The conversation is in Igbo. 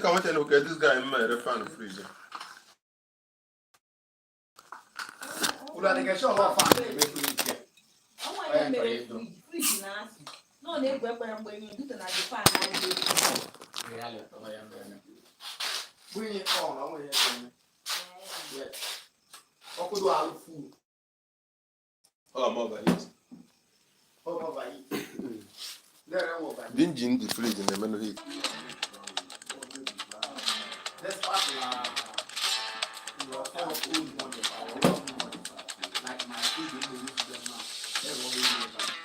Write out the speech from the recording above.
I want to look at this guy in my fan freezer. Ula de que só não faz, me freezer. No, they were when you do the 95. bring it on, I want to hear. Yeah. What could do all the food? Oh, I'm overheat. Over by it. There I walk by. Didn't you in the fridge in the middle heat? That's what you are all food money. Like my food in the use of now.